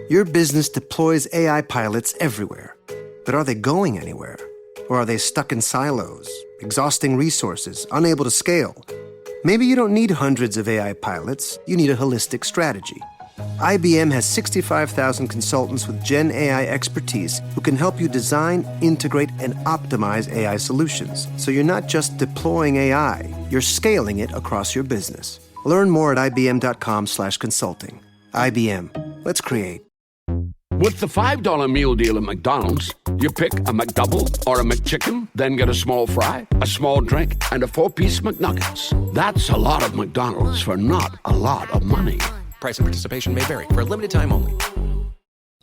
Your business deploys AI pilots everywhere. But are they going anywhere? Or are they stuck in silos, exhausting resources, unable to scale? Maybe you don't need hundreds of AI pilots, you need a holistic strategy. IBM has 65,000 consultants with Gen AI expertise who can help you design, integrate, and optimize AI solutions. So you're not just deploying AI, you're scaling it across your business. Learn more at ibm.com/consulting. IBM. Let's create. With the $5 meal deal at McDonald's, you pick a McDouble or a McChicken, then get a small fry, a small drink, and a 4-piece McNuggets. That's a lot of McDonald's for not a lot of money. Price and participation may vary. For a limited time only.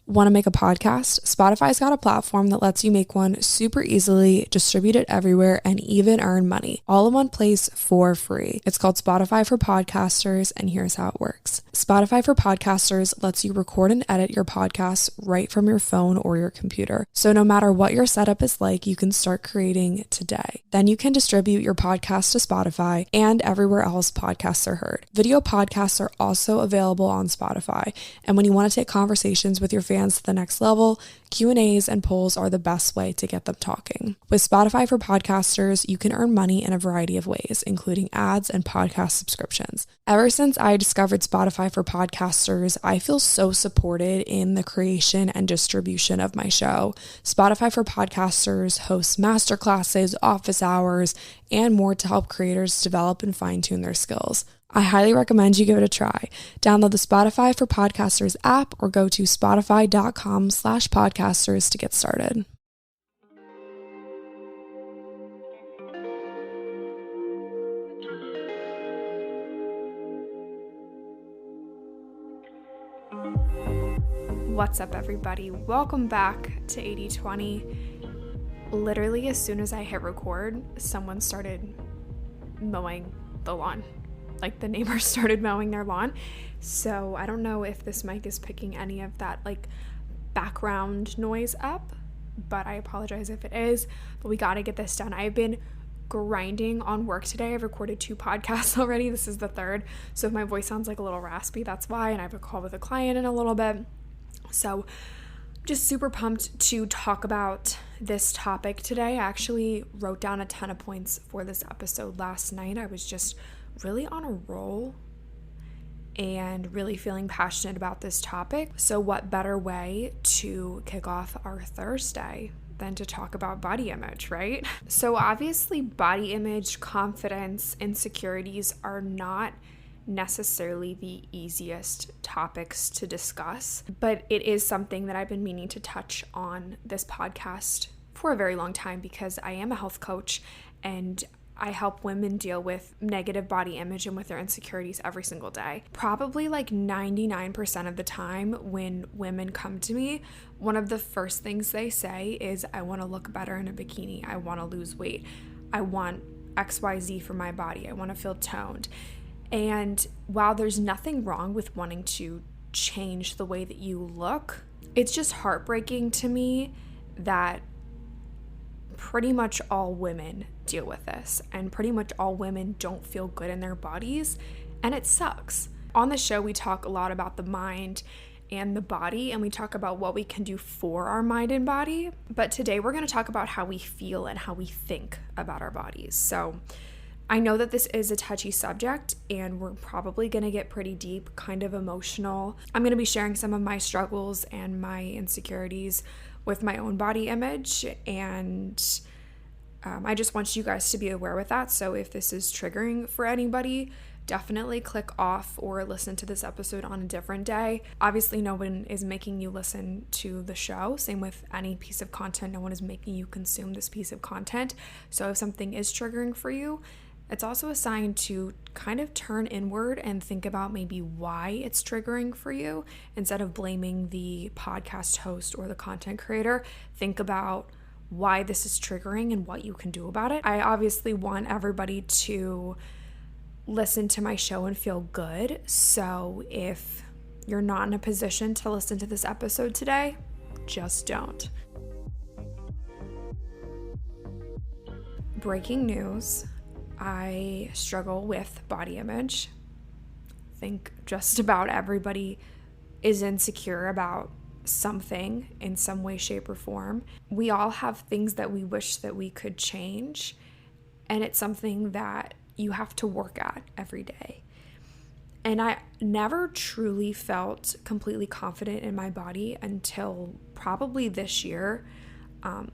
Want to make a podcast? Spotify's got a platform that lets you make one super easily, distribute it everywhere, and even earn money, all in one place for free. It's called Spotify for Podcasters, and here's how it works. Spotify for Podcasters lets you record and edit your podcasts right from your phone or your computer. So no matter what your setup is like, you can start creating today. Then you can distribute your podcast to Spotify and everywhere else podcasts are heard. Video podcasts are also available on Spotify, and when you want to take conversations with your fans to the next level, Q&As and polls are the best way to get them talking. With Spotify for Podcasters, you can earn money in a variety of ways, including ads and podcast subscriptions. Ever since I discovered Spotify for Podcasters, I feel so supported in the creation and distribution of my show. Spotify for Podcasters hosts masterclasses, office hours, and more to help creators develop and fine-tune their skills. I highly recommend you give it a try. Download the Spotify for Podcasters app or go to spotify.com/podcasters to get started. What's up, everybody? Welcome back to 80/20. Literally, as soon as I hit record, someone started mowing the lawn. Like, the neighbors started mowing their lawn. So I don't know if this mic is picking any of that background noise up, but I apologize if it is. But we got to get this done. I've been grinding on work today. I've recorded 2 podcasts already. This is the 3rd. So if my voice sounds like a little raspy, that's why. And I have a call with a client in a little bit. So just super pumped to talk about this topic today. I actually wrote down a ton of points for this episode last night. I was just really on a roll and really feeling passionate about this topic. So what better way to kick off our Thursday than to talk about body image, right? So obviously body image, confidence, insecurities are not necessarily the easiest topics to discuss, but it is something that I've been meaning to touch on this podcast for a very long time because I am a health coach and I help women deal with negative body image and with their insecurities every single day. Probably 99% of the time when women come to me, one of the first things they say is, I want to look better in a bikini. I want to lose weight. I want XYZ for my body. I want to feel toned. And while there's nothing wrong with wanting to change the way that you look, it's just heartbreaking to me that pretty much all women deal with this, and pretty much all women don't feel good in their bodies, and it sucks. On the show, we talk a lot about the mind and the body, and we talk about what we can do for our mind and body, but today we're going to talk about how we feel and how we think about our bodies. So I know that this is a touchy subject, and we're probably going to get pretty deep, kind of emotional. I'm going to be sharing some of my struggles and my insecurities with my own body image, and I just want you guys to be aware with that. So if this is triggering for anybody, definitely click off or listen to this episode on a different day. Obviously, no one is making you listen to the show. Same with any piece of content. No one is making you consume this piece of content. So if something is triggering for you, it's also a sign to kind of turn inward and think about maybe why it's triggering for you. Instead of blaming the podcast host or the content creator, think about why this is triggering and what you can do about it. I obviously want everybody to listen to my show and feel good. So if you're not in a position to listen to this episode today, just don't. Breaking news. I struggle with body image. I think just about everybody is insecure about something in some way, shape, or form. We all have things that we wish that we could change, and it's something that you have to work at every day. And I never truly felt completely confident in my body until probably this year.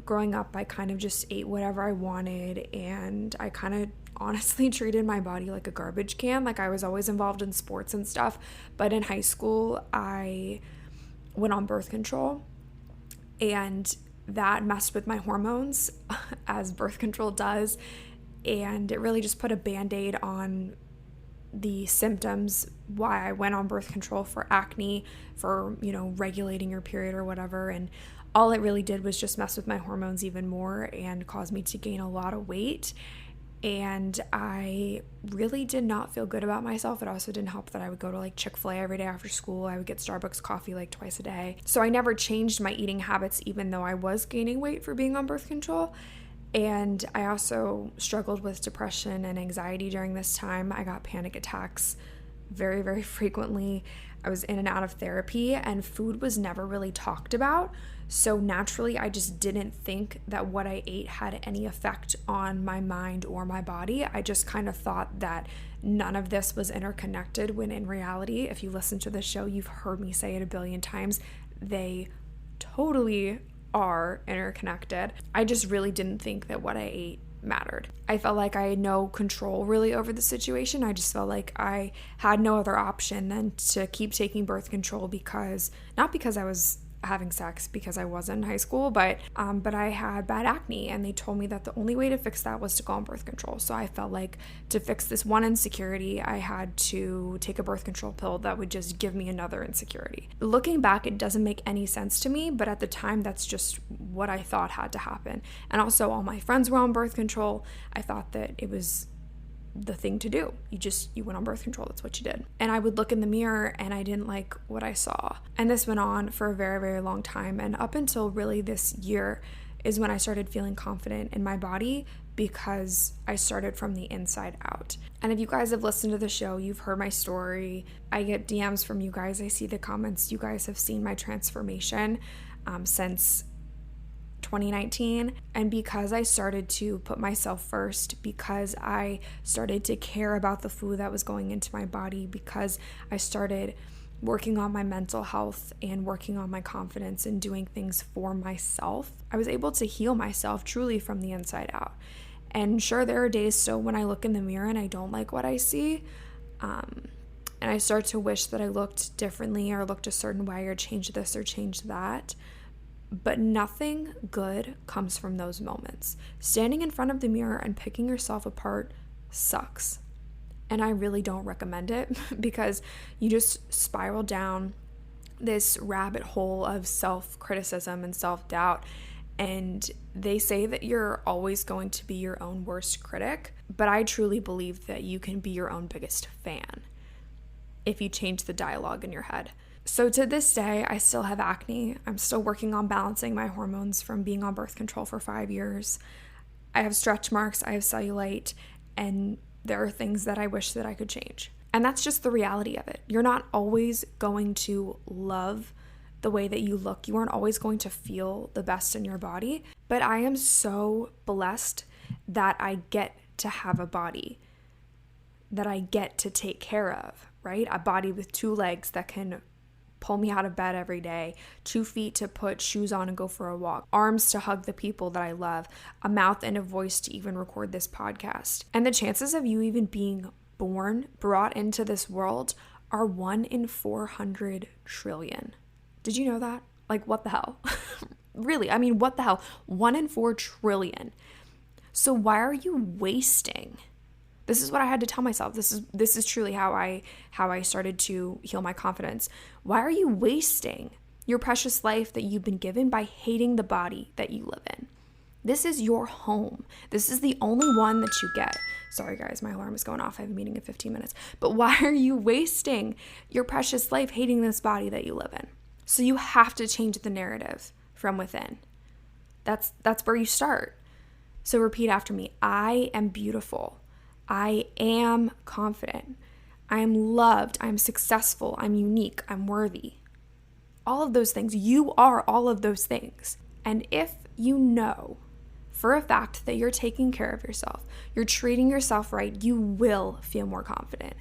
Growing up, I kind of just ate whatever I wanted, and I kind of honestly treated my body like a garbage can. Like, I was always involved in sports and stuff, but in high school, I went on birth control, and that messed with my hormones, as birth control does, and it really just put a band-aid on the symptoms why I went on birth control for acne, for, regulating your period or whatever. And all it really did was just mess with my hormones even more and cause me to gain a lot of weight. And I really did not feel good about myself. It also didn't help that I would go to Chick-fil-A every day after school. I would get Starbucks coffee twice a day. So I never changed my eating habits, even though I was gaining weight for being on birth control. And I also struggled with depression and anxiety during this time. I got panic attacks very, very frequently. I was in and out of therapy, and food was never really talked about. So naturally, I just didn't think that what I ate had any effect on my mind or my body. I just kind of thought that none of this was interconnected, when in reality, if you listen to the show, you've heard me say it a billion times, they totally are interconnected. I just really didn't think that what I ate mattered. I felt like I had no control really over the situation. I just felt like I had no other option than to keep taking birth control, not because I was having sex, because I was in high school, but I had bad acne, and they told me that the only way to fix that was to go on birth control. So I felt like to fix this one insecurity, I had to take a birth control pill that would just give me another insecurity. Looking back, it doesn't make any sense to me, but at the time, that's just what I thought had to happen. And also, all my friends were on birth control. I thought that it was the thing to do. You went on birth control. That's what you did. And I would look in the mirror, and I didn't like what I saw. And this went on for a very, very long time. And up until really this year is when I started feeling confident in my body, because I started from the inside out. And if you guys have listened to the show, you've heard my story. I get DMs from you guys. I see the comments. You guys have seen my transformation since 2019. And because I started to put myself first, because I started to care about the food that was going into my body, because I started working on my mental health and working on my confidence and doing things for myself, I was able to heal myself truly from the inside out. And sure, there are days still when I look in the mirror and I don't like what I see, and I start to wish that I looked differently or looked a certain way or changed this or changed that. But nothing good comes from those moments. Standing in front of the mirror and picking yourself apart sucks. And I really don't recommend it, because you just spiral down this rabbit hole of self-criticism and self-doubt. And they say that you're always going to be your own worst critic, but I truly believe that you can be your own biggest fan if you change the dialogue in your head. So to this day, I still have acne. I'm still working on balancing my hormones from being on birth control for 5 years. I have stretch marks, I have cellulite, and there are things that I wish that I could change. And that's just the reality of it. You're not always going to love the way that you look. You aren't always going to feel the best in your body. But I am so blessed that I get to have a body that I get to take care of, right? A body with 2 legs that can pull me out of bed every day, 2 feet to put shoes on and go for a walk, arms to hug the people that I love, a mouth and a voice to even record this podcast. And the chances of you even being brought into this world, are 1 in 400 trillion. Did you know that? What the hell? Really, what the hell? 1 in 4 trillion. So why are you wasting? This is what I had to tell myself. This is truly how I started to heal my confidence. Why are you wasting your precious life that you've been given by hating the body that you live in? This is your home. This is the only one that you get. Sorry guys, my alarm is going off. I have a meeting in 15 minutes. But why are you wasting your precious life hating this body that you live in? So you have to change the narrative from within. That's where you start. So repeat after me. I am beautiful. I am confident. I am loved. I'm successful. I'm unique. I'm worthy. all of those things. You are all of those things. And if you know for a fact that you're taking care of yourself, you're treating yourself right, you will feel more confident.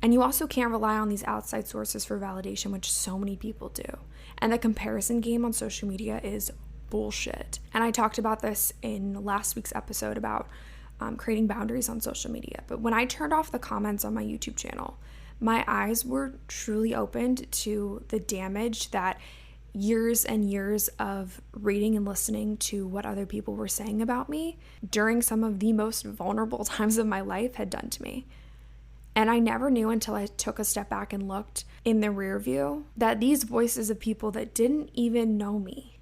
And you also can't rely on these outside sources for validation, which so many people do. And the comparison game on social media is bullshit. And I talked about this in last week's episode about creating boundaries on social media. But when I turned off the comments on my YouTube channel, my eyes were truly opened to the damage that years and years of reading and listening to what other people were saying about me during some of the most vulnerable times of my life had done to me. And I never knew until I took a step back and looked in the rear view that these voices of people that didn't even know me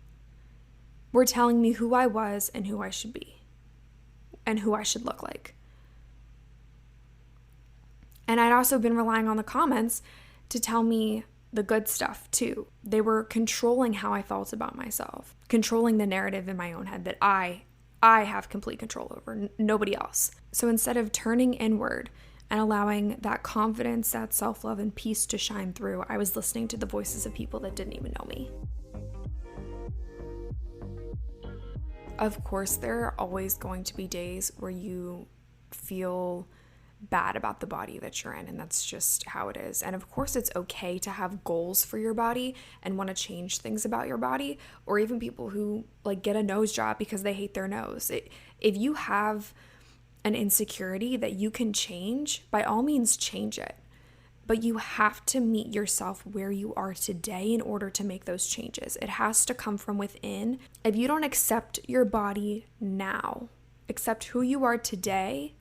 were telling me who I was and who I should be and who I should look like. And I'd also been relying on the comments to tell me the good stuff too. They were controlling how I felt about myself, controlling the narrative in my own head that I have complete control over, nobody else. So instead of turning inward and allowing that confidence, that self-love and peace to shine through, I was listening to the voices of people that didn't even know me. Of course, there are always going to be days where you feel bad about the body that you're in, and that's just how it is. And of course, it's okay to have goals for your body and want to change things about your body, or even people who like get a nose job because they hate their nose. If you have an insecurity that you can change, by all means change it. But you have to meet yourself where you are today in order to make those changes. It has to come from within. If you don't accept your body now, accept who you are today,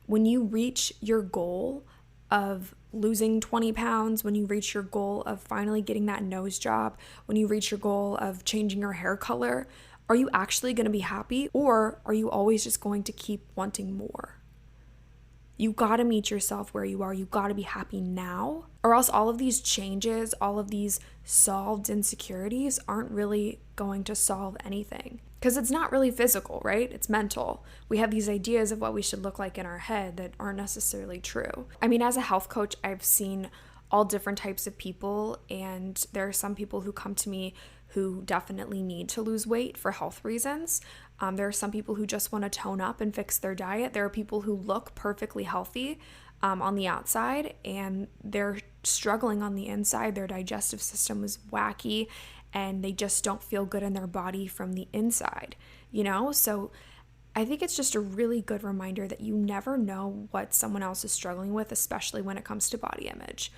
when you reach your goal of losing 20 pounds, when you reach your goal of finally getting that nose job, when you reach your goal of changing your hair color, are you actually going to be happy, or are you always just going to keep wanting more? You got to meet yourself where you are. You got to be happy now, or else all of these changes, all of these solved insecurities aren't really going to solve anything, because it's not really physical, right? It's mental. We have these ideas of what we should look like in our head that aren't necessarily true. I mean, as a health coach, I've seen all different types of people, and there are some people who come to me who definitely need to lose weight for health reasons. There are some people who just want to tone up and fix their diet. There are people who look perfectly healthy on the outside, and they're struggling on the inside. Their digestive system is wacky, and they just don't feel good in their body from the inside, you know? So I think it's just a really good reminder that you never know what someone else is struggling with, especially when it comes to body image.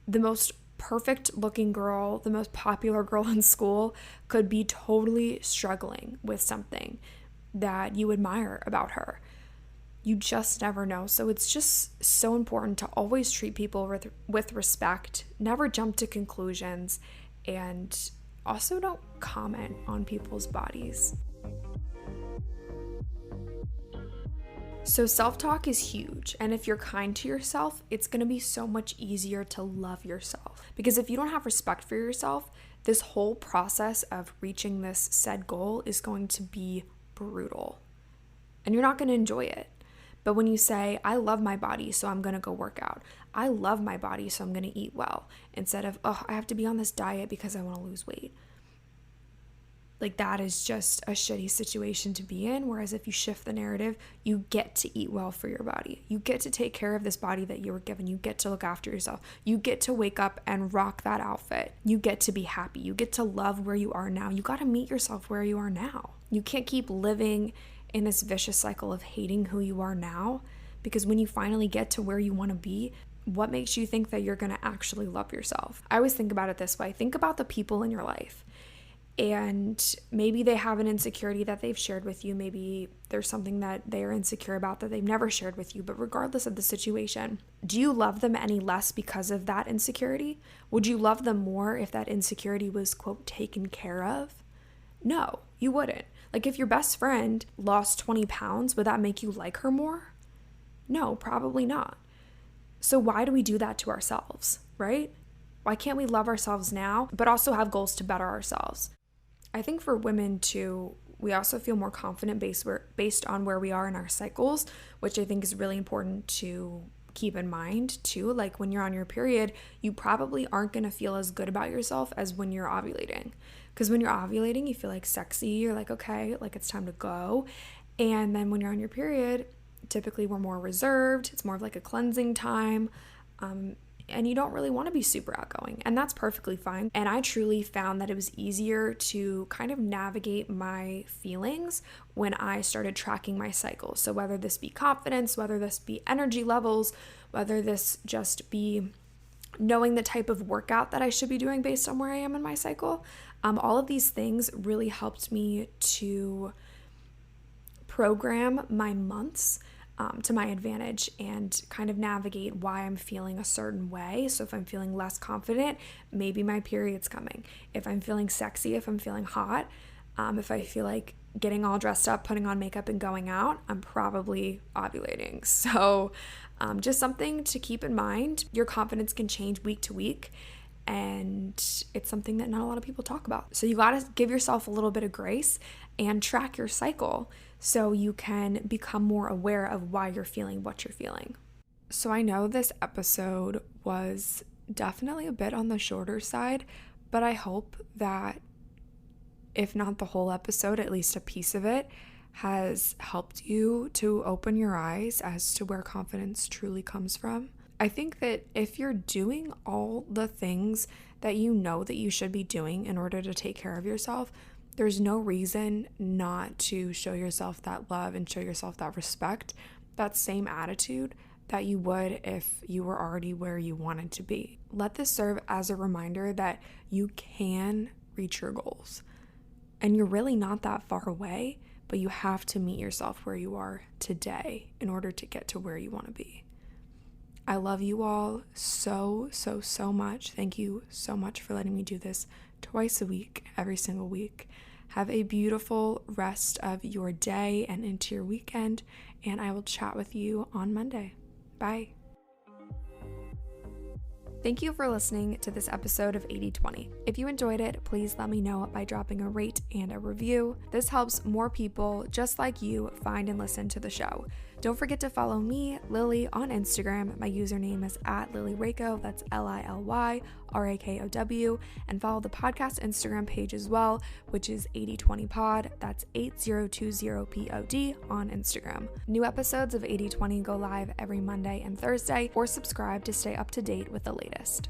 The most perfect looking girl, the most popular girl in school, could be totally struggling with something that you admire about her. You just never know. So it's just so important to always treat people with respect, never jump to conclusions, and also don't comment on people's bodies. So self-talk is huge, and if you're kind to yourself, it's going to be so much easier to love yourself. Because if you don't have respect for yourself, this whole process of reaching this said goal is going to be brutal, and you're not going to enjoy it. But when you say, I love my body, so I'm going to go work out. I love my body, so I'm going to eat well, instead of, oh, I have to be on this diet because I want to lose weight. Like, that is just a shitty situation to be in. Whereas if you shift the narrative, you get to eat well for your body. You get to take care of this body that you were given. You get to look after yourself. You get to wake up and rock that outfit. You get to be happy. You get to love where you are now. You got to meet yourself where you are now. You can't keep living in this vicious cycle of hating who you are now, because when you finally get to where you want to be, what makes you think that you're going to actually love yourself? I always think about it this way. Think about the people in your life. And maybe they have an insecurity that they've shared with you. Maybe there's something that they are insecure about that they've never shared with you. But regardless of the situation, do you love them any less because of that insecurity? Would you love them more if that insecurity was, quote, taken care of? No, you wouldn't. Like, if your best friend lost 20 pounds, would that make you like her more? No, probably not. So why do we do that to ourselves, right? Why can't we love ourselves now, but also have goals to better ourselves? I think for women too, we also feel more confident based on where we are in our cycles, which I think is really important to keep in mind too, like when you're on your period, you probably aren't going to feel as good about yourself as when you're ovulating. Because when you're ovulating, you feel like sexy, you're like, okay, like it's time to go. And then when you're on your period, typically we're more reserved. It's more of like a cleansing time. And you don't really want to be super outgoing, and that's perfectly fine. And I truly found that it was easier to kind of navigate my feelings when I started tracking my cycle. So whether this be confidence, whether this be energy levels, whether this just be knowing the type of workout that I should be doing based on where I am in my cycle, all of these things really helped me to program my months to my advantage and kind of navigate why I'm feeling a certain way. So if I'm feeling less confident, maybe my period's coming. If I'm feeling sexy, if I'm feeling hot, if I feel like getting all dressed up, putting on makeup and going out, I'm probably ovulating. So just something to keep in mind. Your confidence can change week to week, and it's something that not a lot of people talk about. So you got to give yourself a little bit of grace and track your cycle so you can become more aware of why you're feeling what you're feeling. So I know this episode was definitely a bit on the shorter side, but I hope that if not the whole episode, at least a piece of it has helped you to open your eyes as to where confidence truly comes from. I think that if you're doing all the things that you know that you should be doing in order to take care of yourself, there's no reason not to show yourself that love and show yourself that respect, that same attitude that you would if you were already where you wanted to be. Let this serve as a reminder that you can reach your goals. And you're really not that far away, but you have to meet yourself where you are today in order to get to where you want to be. I love you all so much. Thank you so much for letting me do this twice a week, every single week. Have a beautiful rest of your day and into your weekend, and I will chat with you on Monday. Bye. Thank you for listening to this episode of 80/20. If you enjoyed it, please let me know by dropping a rate and a review. This helps more people just like you find and listen to the show. Don't forget to follow me, Lily, on Instagram. My username is @LilyRakow. That's LILYRAKOW. And follow the podcast Instagram page as well, which is 8020pod. That's 8020pod on Instagram. New episodes of 80/20 go live every Monday and Thursday, or subscribe to stay up to date with the latest.